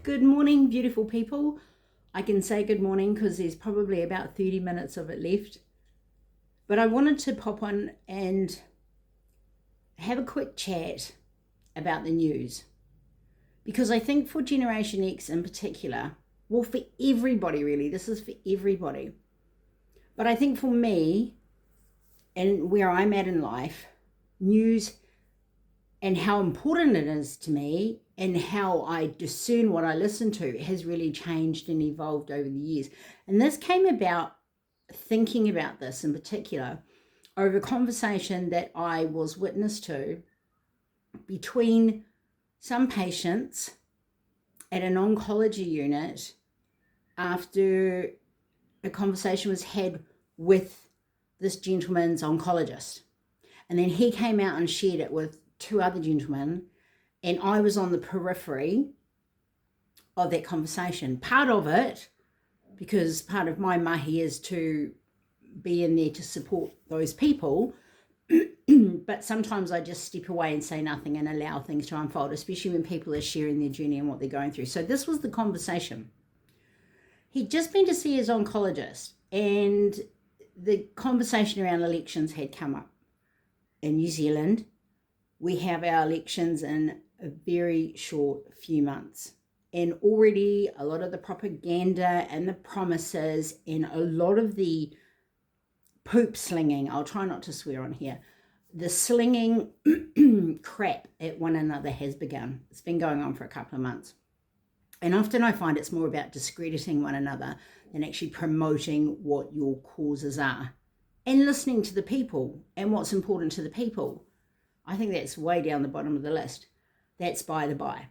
Good morning, beautiful people. I can say good morning because there's probably about 30 minutes of it left. But I wanted to pop on and have a quick chat about the news. Because I think for Generation X in particular, well, for everybody really, this is for everybody. But I think for me and where I'm at in life, news and how important it is to me and how I discern what I listen to has really changed and evolved over the years. And this came about thinking about this in particular over a conversation that I was witness to between some patients at an oncology unit after a conversation was had with this gentleman's oncologist. And then he came out and shared it with two other gentlemen, and I was on the periphery of that conversation. Part of it, because part of my mahi is to be in there to support those people, but sometimes I just step away and say nothing and allow things to unfold, especially when people are sharing their journey and what they're going through. So this was the conversation. He'd just been to see his oncologist, and the conversation around elections had come up. In New Zealand, we have our elections in a very short few months. And already a lot of the propaganda and the promises and a lot of the poop slinging, I'll try not to swear on here, the slinging crap at one another has begun. It's been going on for a couple of months. And often I find it's more about discrediting one another than actually promoting what your causes are and listening to the people and what's important to the people. I think that's way down the bottom of the list. That's by the by.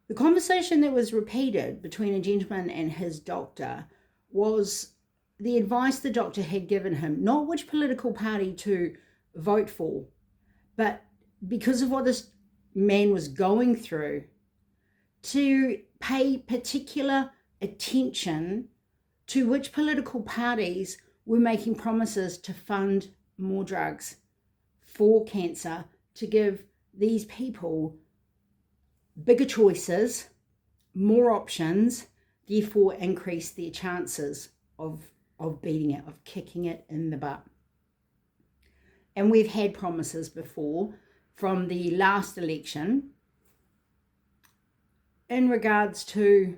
The conversation that was repeated between a gentleman and his doctor was the advice the doctor had given him, not which political party to vote for, but because of what this man was going through, to pay particular attention to which political parties were making promises to fund more drugs for cancer, to give these people bigger choices, more options, therefore increase their chances of beating it, of kicking it in the butt. And we've had promises before from the last election in regards to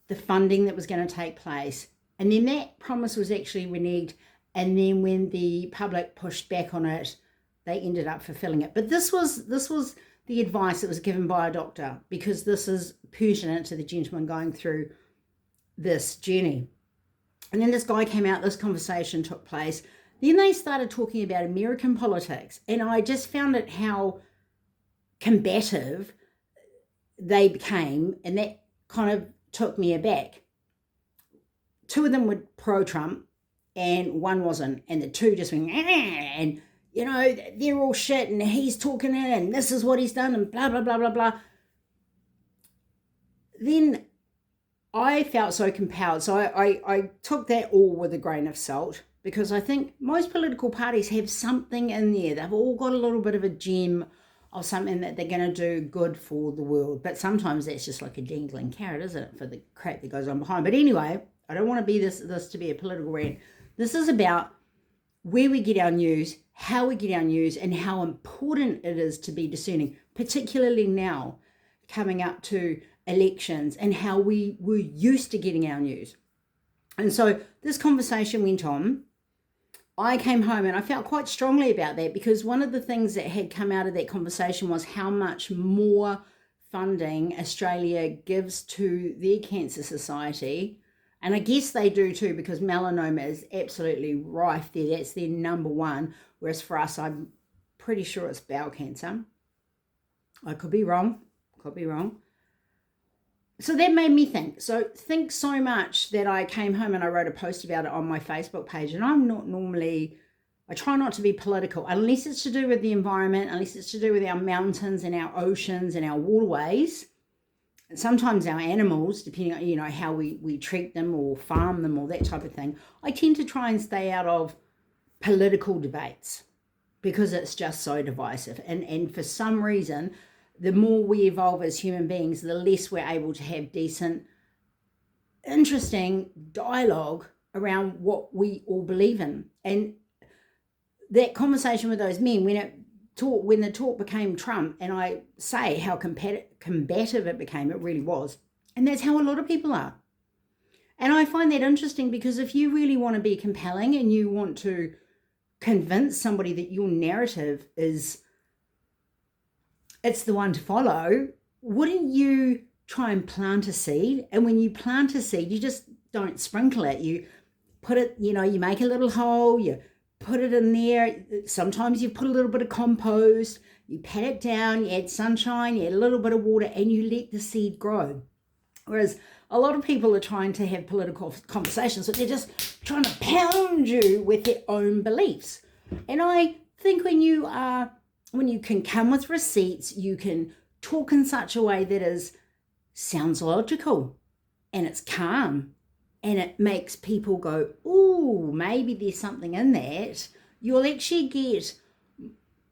the funding that was going to take place. And then that promise was actually reneged. And then when the public pushed back on it, they ended up fulfilling it. But this was the advice that was given by a doctor, because this is pertinent to the gentleman going through this journey. And then this guy came out, this conversation took place. Then they started talking about American politics. And I just found it how combative they became. And that kind of took me aback. Two of them were pro-Trump and one wasn't. And the two just went, and you know, they're all shit and he's talking it and this is what he's done and blah, blah, blah, blah, blah. Then I felt so compelled. So I took that all with a grain of salt, because I think most political parties have something in there. They've all got a little bit of a gem of something that they're going to do good for the world. But sometimes that's just like a dangling carrot, isn't it, for the crap that goes on behind. But anyway, I don't want to be this to be a political rant. This is about where we get our news, how we get our news, and how important it is to be discerning, particularly now coming up to elections, and how we were used to getting our news. And so this conversation went on. I came home and I felt quite strongly about that, because one of the things that had come out of that conversation was how much more funding Australia gives to their cancer society. And I guess they do too, because melanoma is absolutely rife there. That's their number one. Whereas for us, I'm pretty sure it's bowel cancer. I could be wrong. So that made me think. Think so much that I came home and I wrote a post about it on my Facebook page. And I'm not normally, I try not to be political, unless it's to do with the environment, unless it's to do with our mountains and our oceans and our waterways. And sometimes our animals, depending on, you know, how we treat them or farm them or that type of thing. I tend to try and stay out of political debates, because it's just so divisive. And for some reason, the more we evolve as human beings, the less we're able to have decent, interesting dialogue around what we all believe in. And that conversation with those men, when the talk became Trump, and I say how combative it became, it really was. And that's how a lot of people are. And I find that interesting, because if you really want to be compelling and you want to convince somebody that your narrative it's the one to follow, wouldn't you try and plant a seed? And when you plant a seed, you just don't sprinkle it. You put it, you make a little hole, you put it in there. Sometimes you put a little bit of compost, you pat it down, you add sunshine, you add a little bit of water, and you let the seed grow. Whereas a lot of people are trying to have political conversations, but they're just trying to pound you with their own beliefs. And I think when you can come with receipts, you can talk in such a way that sounds logical, and it's calm, and it makes people go, ooh, maybe there's something in that, you'll actually get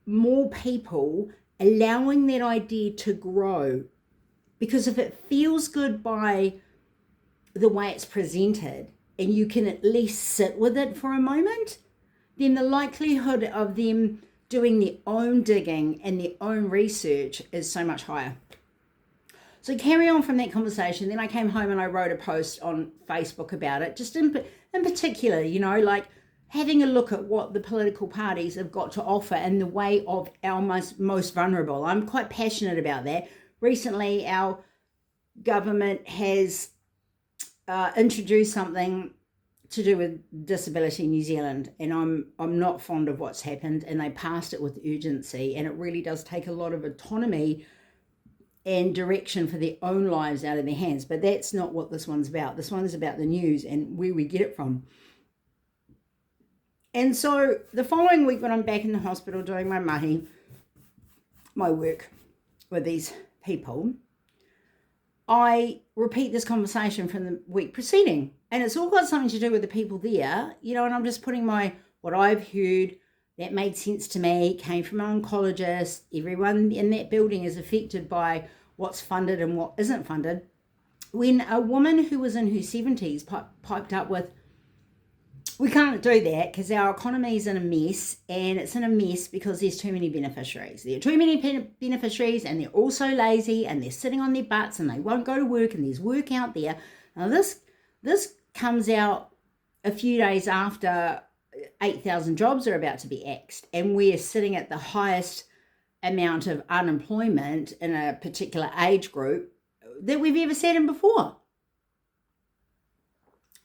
more people allowing that idea to grow. Because if it feels good by the way it's presented, and you can at least sit with it for a moment, then the likelihood of them doing their own digging and their own research is so much higher. So carry on from that conversation. Then I came home and I wrote a post on Facebook about it, just in particular, like having a look at what the political parties have got to offer in the way of our most vulnerable. I'm quite passionate about that. Recently, our government has introduced something to do with Disability New Zealand, and I'm not fond of what's happened, and they passed it with urgency, and it really does take a lot of autonomy and direction for their own lives out of their hands. But that's not what this one's about. This one's about the news and where we get it from. And so the following week, when I'm back in the hospital doing my mahi, my work with these people, I repeat this conversation from the week preceding. And it's all got something to do with the people there, and I'm just putting what I've heard that made sense to me, came from an oncologist. Everyone in that building is affected by what's funded and what isn't funded. When a woman who was in her 70s piped up with, we can't do that because our economy is in a mess, and it's in a mess because there's too many beneficiaries. There are too many beneficiaries, and they're also lazy, and they're sitting on their butts, and they won't go to work, and there's work out there. Now this comes out a few days after 8,000 jobs are about to be axed, and we're sitting at the highest amount of unemployment in a particular age group that we've ever sat in before.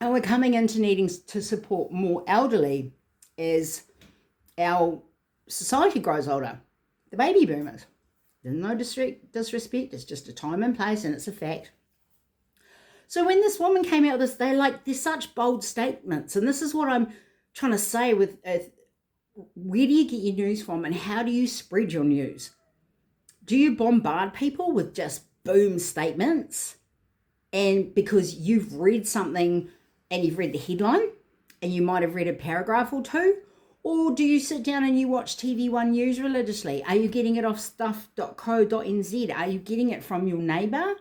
And we're coming into needing to support more elderly as our society grows older. The baby boomers. There's no disrespect, it's just a time and place, and it's a fact. So when this woman came out with this, they're such bold statements, and this is what I'm trying to say with where do you get your news from, and how do you spread your news? Do you bombard people with just boom statements, and because you've read something and you've read the headline and you might have read a paragraph or two? Or do you sit down and you watch TV1 News religiously? Are you getting it off stuff.co.nz? Are you getting it from your neighbour?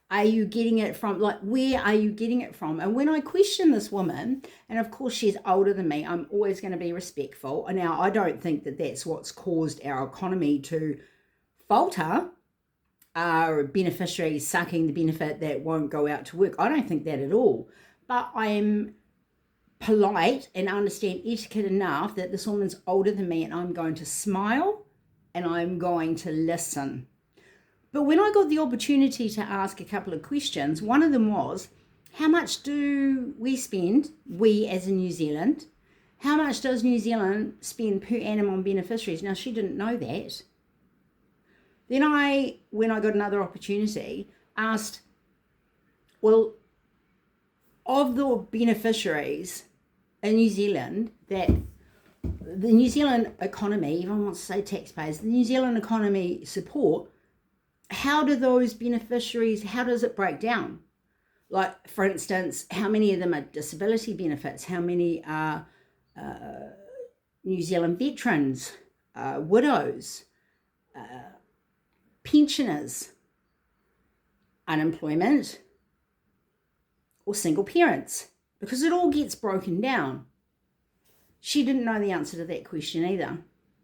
Are you getting it from, where are you getting it from? And when I question this woman, and of course she's older than me, I'm always going to be respectful. And now I don't think that that's what's caused our economy to falter, our beneficiaries sucking the benefit that won't go out to work. I don't think that at all. But I am polite and understand etiquette enough that this woman's older than me, and I'm going to smile and I'm going to listen. But when I got the opportunity to ask a couple of questions, one of them was, how much do we spend, we as in New Zealand, how much does New Zealand spend per annum on beneficiaries? Now, she didn't know that. Then when I got another opportunity, asked, well, of the beneficiaries in New Zealand, that the New Zealand economy, everyone wants to say taxpayers, the New Zealand economy support, how do those beneficiaries, how does it break down? Like, for instance, how many of them are disability benefits? How many are New Zealand veterans, widows, pensioners, unemployment, or single parents, because it all gets broken down. She didn't know the answer to that question either.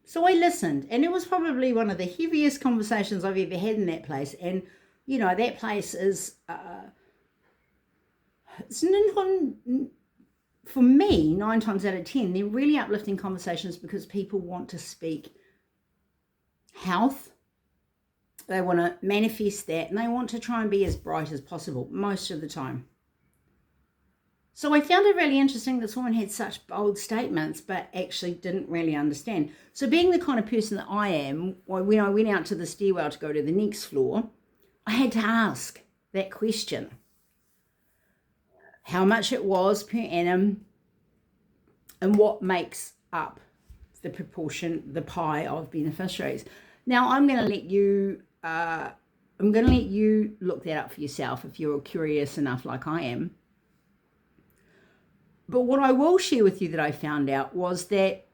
So I listened, and it was probably one of the heaviest conversations I've ever had in that place. And, you know, that place is, for me, 9 times out of 10, they're really uplifting conversations because people want to speak health. They want to manifest that, and they want to try and be as bright as possible most of the time. So I found it really interesting this woman had such bold statements, but actually didn't really understand. So being the kind of person that I am, when I went out to the stairwell to go to the next floor, I had to ask that question. How much it was per annum, and what makes up the proportion, the pie of beneficiaries. Now I'm going to let you look that up for yourself if you're curious enough like I am. But what I will share with you that I found out was that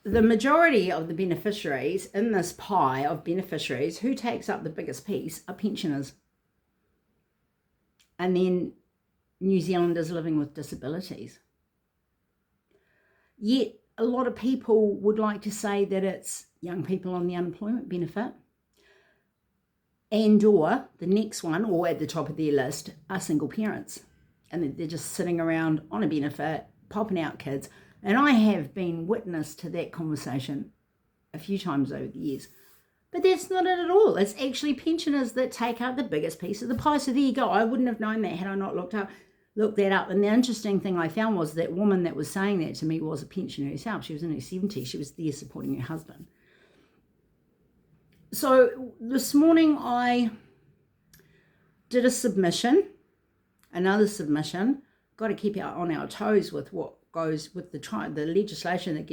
the majority of the beneficiaries in this pie of beneficiaries, who takes up the biggest piece, are pensioners. And then New Zealanders living with disabilities. Yet a lot of people would like to say that it's young people on the unemployment benefit, and or the next one, or at the top of their list, are single parents. And they're just sitting around on a benefit, popping out kids. And I have been witness to that conversation a few times over the years. But that's not it at all. It's actually pensioners that take up the biggest piece of the pie. So there you go. I wouldn't have known that had I not looked that up. And the interesting thing I found was that woman that was saying that to me was a pensioner herself. She was in her 70s. She was there supporting her husband. So this morning I did a submission, another submission. Got to keep on our toes with what goes with the legislation that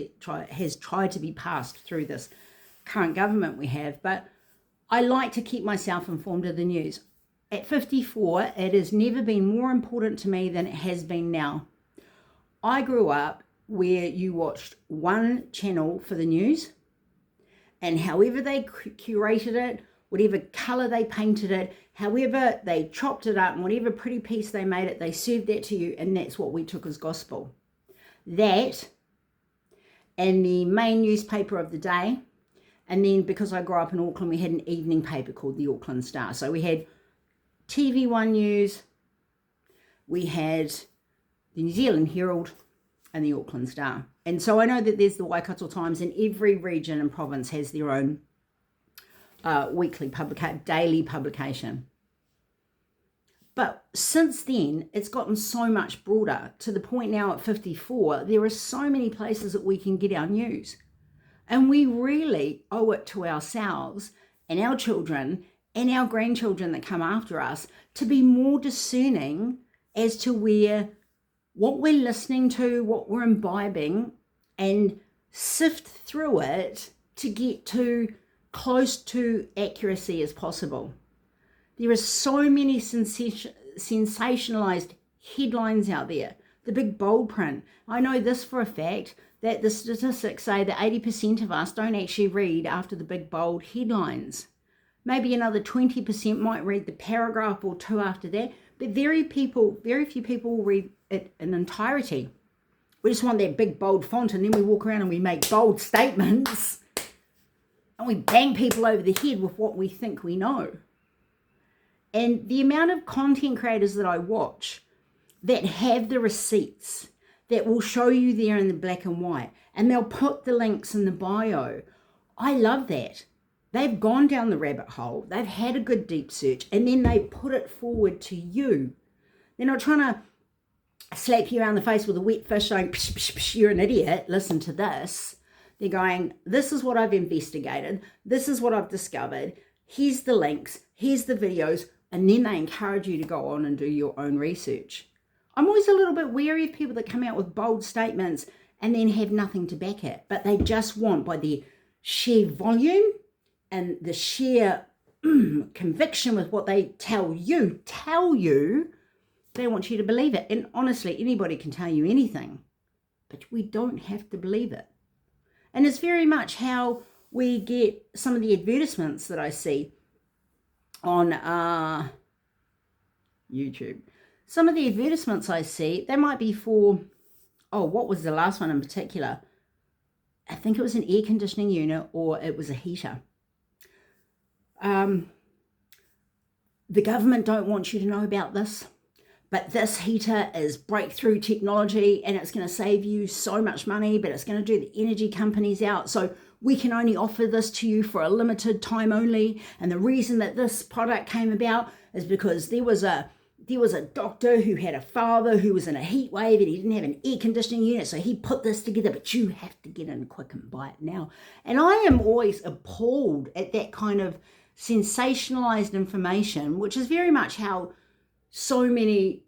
has tried to be passed through this current government we have. But I like to keep myself informed of the news. At 54, it has never been more important to me than it has been now. I grew up where you watched one channel for the news, and however they curated it, whatever colour they painted it, however they chopped it up, and whatever pretty piece they made it, they served that to you, and that's what we took as gospel. That, and the main newspaper of the day, and then because I grew up in Auckland, we had an evening paper called the Auckland Star. So we had TV1 News, we had the New Zealand Herald, and the Auckland Star. And so I know that there's the Waikato Times, and every region and province has their own daily publication. But since then, it's gotten so much broader to the point now at 54, there are so many places that we can get our news. And we really owe it to ourselves and our children and our grandchildren that come after us to be more discerning as to what we're listening to, what we're imbibing, and sift through it to get to close to accuracy as possible. There are so many sensationalized headlines out there, the big bold print. I know this for a fact, that the statistics say that 80% of us don't actually read after the big bold headlines. Maybe another 20% might read the paragraph or two after that, but very few people will read it in entirety. We just want that big bold font, and then we walk around and we make bold statements and we bang people over the head with what we think we know. And the amount of content creators that I watch that have the receipts that will show you there in the black and white, and they'll put the links in the bio. I love that. They've gone down the rabbit hole. They've had a good deep search, and then they put it forward to you. They're not trying to slap you around the face with a wet fish saying, psh, psh, psh, you're an idiot, listen to this. They're going, this is what I've investigated. This is what I've discovered. Here's the links. Here's the videos. And then they encourage you to go on and do your own research. I'm always a little bit wary of people that come out with bold statements and then have nothing to back it. But they just want, by the sheer volume and the sheer conviction with what they tell you, they want you to believe it. And honestly, anybody can tell you anything, but we don't have to believe it. And it's very much how we get some of the advertisements that I see. on YouTube. Some of the advertisements I see, they might be for, what was the last one in particular? I think it was an air conditioning unit or it was a heater. The government don't want you to know about this, but this heater is breakthrough technology and it's going to save you so much money, but it's going to do the energy companies out. So we can only offer this to you for a limited time only. And the reason that this product came about is because there was a doctor who had a father who was in a heat wave and he didn't have an air conditioning unit, so he put this together, but you have to get in quick and buy it now. And I am always appalled at that kind of sensationalized information, which is very much how so many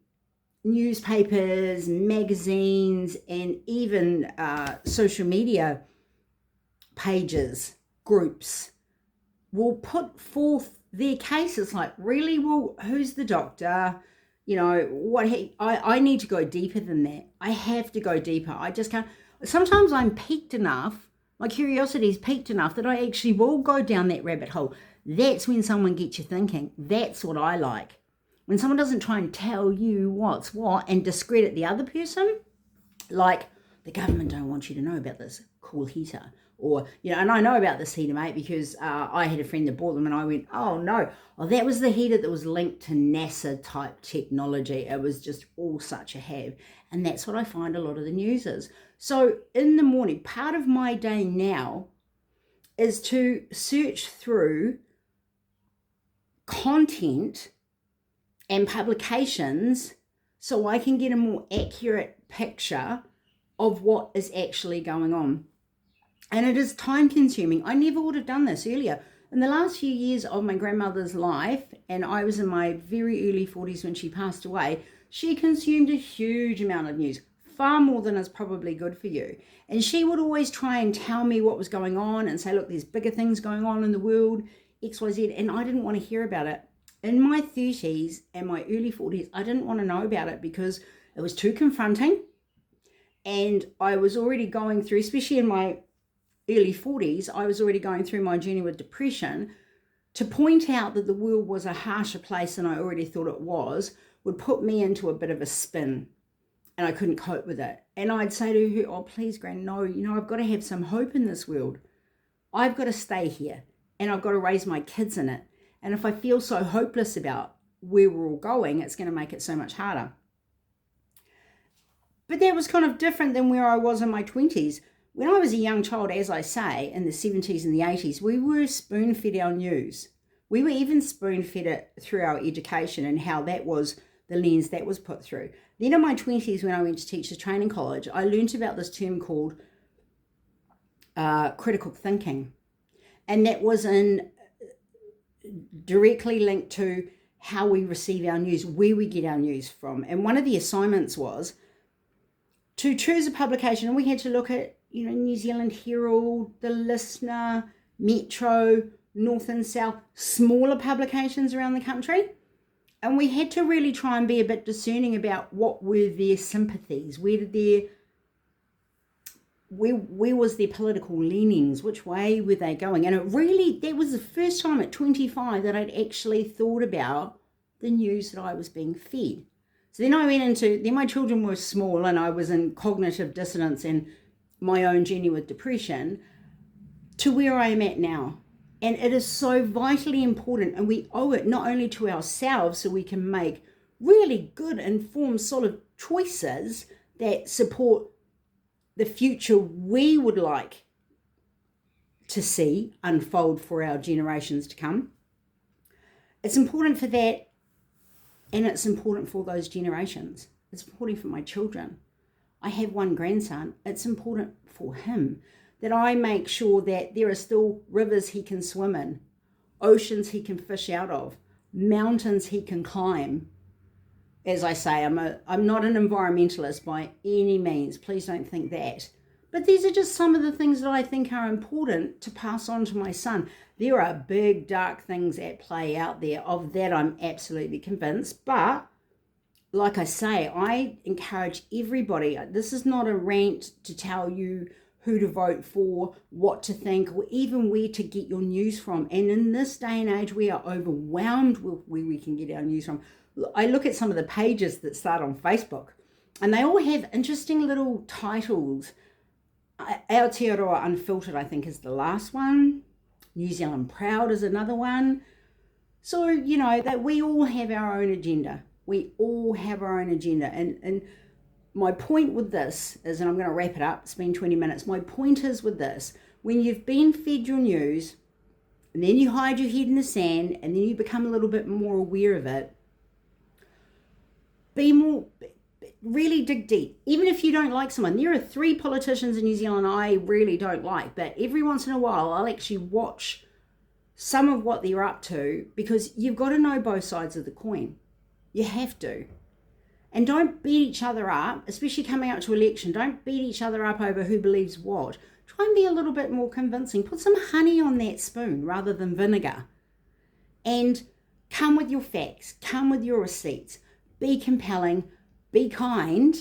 newspapers, magazines, and even social media pages, groups will put forth their cases. Like, really? Well, who's the doctor? You know, I need to go deeper than that. I have to go deeper. I just can't. Sometimes I'm piqued enough, my curiosity is piqued enough that I actually will go down that rabbit hole. That's when someone gets you thinking. That's what I like. When someone doesn't try and tell you what's what and discredit the other person, like, the government don't want you to know about this cool heater. Or, you know, and I know about this heater, mate, because I had a friend that bought them and I went, oh no, that was the heater that was linked to NASA type technology. It was just all such a have. And that's what I find a lot of the news is. So in the morning, part of my day now is to search through content and publications so I can get a more accurate picture of what is actually going on. And it is time consuming. I never would have done this earlier. In the last few years of my grandmother's life, and I was in my very early 40s when she passed away, she consumed a huge amount of news, far more than is probably good for you. And she would always try and tell me what was going on and say, look, there's bigger things going on in the world, XYZ, and I didn't want to hear about it. In my 30s and my early 40s, I didn't want to know about it because it was too confronting. And I was already going through, especially in my early 40s, I was already going through my journey with depression. To point out that the world was a harsher place than I already thought it was would put me into a bit of a spin, and I couldn't cope with it. And I'd say to her, oh, please, Gran, no, I've got to have some hope in this world. I've got to stay here, and I've got to raise my kids in it. And if I feel so hopeless about where we're all going, it's going to make it so much harder. But that was kind of different than where I was in my 20s. When I was a young child, as I say, in the 70s and the 80s, we were spoon-fed our news. We were even spoon-fed it through our education and how that was the lens that was put through. Then in my 20s, when I went to Teachers Training College, I learned about this term called critical thinking. And that was directly linked to how we receive our news, where we get our news from. And one of the assignments was to choose a publication, and we had to look at, New Zealand Herald, The Listener, Metro, North and South, smaller publications around the country. And we had to really try and be a bit discerning about what were their sympathies, where was their political leanings, which way were they going? And that was the first time at 25 that I'd actually thought about the news that I was being fed. So then I went then my children were small and I was in cognitive dissonance and my own journey with depression to where I am at now. And it is so vitally important, and we owe it not only to ourselves so we can make really good, informed, solid choices that support the future we would like to see unfold for our generations to come. It's important for that, and it's important for those generations. It's important for my children. I have one grandson. It's important for him that I make sure that there are still rivers he can swim in, oceans he can fish out of, mountains he can climb. As I say, I'm not an environmentalist by any means. Please don't think that. But these are just some of the things that I think are important to pass on to my son. There are big, dark things at play out there. Of that, I'm absolutely convinced. But like I say, I encourage everybody. This is not a rant to tell you who to vote for, what to think, or even where to get your news from. And in this day and age, we are overwhelmed with where we can get our news from. I look at some of the pages that start on Facebook, and they all have interesting little titles. Aotearoa Unfiltered, I think, is the last one. New Zealand Proud is another one. So, that we all have our own agenda. We all have our own agenda. And my point with this is, and I'm going to wrap it up, it's been 20 minutes. My point is with this, when you've been fed your news, and then you hide your head in the sand, and then you become a little bit more aware of it, really dig deep. Even if you don't like someone, there are 3 politicians in New Zealand I really don't like, but every once in a while I'll actually watch some of what they're up to, because you've got to know both sides of the coin. You have to. And don't beat each other up, especially coming out to election. Don't beat each other up over who believes what. Try and be a little bit more convincing. Put some honey on that spoon rather than vinegar. And come with your facts. Come with your receipts. Be compelling. Be kind.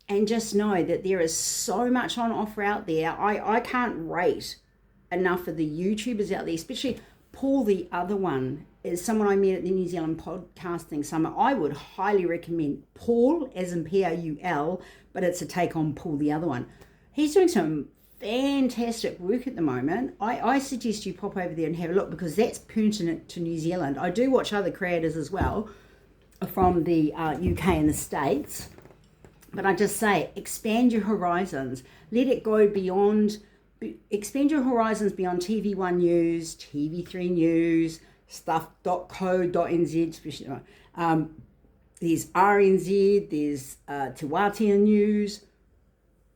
And just know that there is so much on offer out there. I can't rate enough of the YouTubers out there, especially Paul, the other one, is someone I met at the New Zealand Podcasting Summit. I would highly recommend Paul, as in Paul, but it's a take on Paul, the other one. He's doing some fantastic work at the moment. I suggest you pop over there and have a look, because that's pertinent to New Zealand. I do watch other creators as well from the UK and the States, but I just say, expand your horizons. Let it go beyond, expand your horizons beyond TV1 News, TV3 News, stuff.co.nz, especially. There's RNZ, there's Te Wātea News,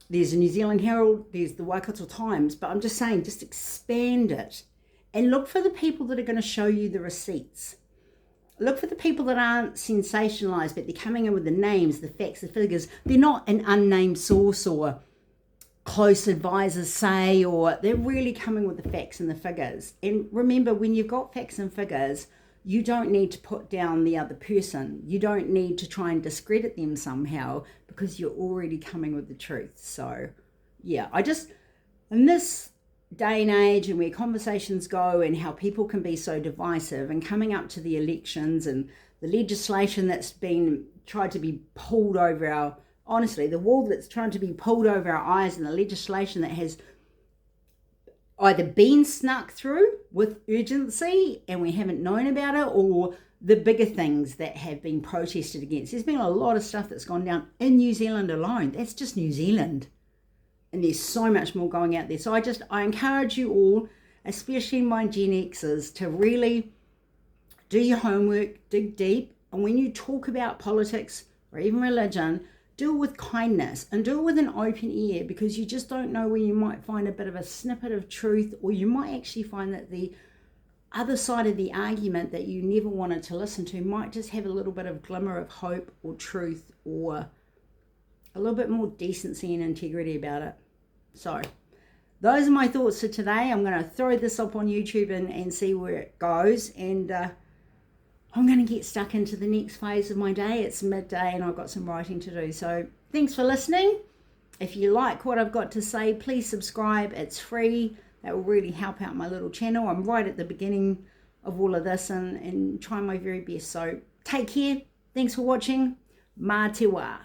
there's the New Zealand Herald, there's the Waikato Times, but I'm just saying, just expand it and look for the people that are going to show you the receipts. Look for the people that aren't sensationalized, but they're coming in with the names, the facts, the figures. They're not an unnamed source or close advisors say, or they're really coming with the facts and the figures. And remember, when you've got facts and figures, you don't need to put down the other person. You don't need to try and discredit them somehow, because you're already coming with the truth. So yeah, in this day and age, and where conversations go and how people can be so divisive, and coming up to the elections and the legislation that's been tried to be pulled over our, honestly, the wall that's trying to be pulled over our eyes, and the legislation that has either been snuck through with urgency and we haven't known about it, or the bigger things that have been protested against. There's been a lot of stuff that's gone down in New Zealand alone. That's just New Zealand. And there's so much more going out there. So I encourage you all, especially my Gen Xers, to really do your homework, dig deep. And when you talk about politics or even religion, do it with kindness and do it with an open ear, because you just don't know where you might find a bit of a snippet of truth, or you might actually find that the other side of the argument that you never wanted to listen to might just have a little bit of glimmer of hope or truth, or a little bit more decency and integrity about it. So those are my thoughts for today. I'm going to throw this up on YouTube and see where it goes. And I'm going to get stuck into the next phase of my day. It's midday and I've got some writing to do. So thanks for listening. If you like what I've got to say, please subscribe. It's free. That will really help out my little channel. I'm right at the beginning of all of this and trying my very best. So take care. Thanks for watching. Mā te wā.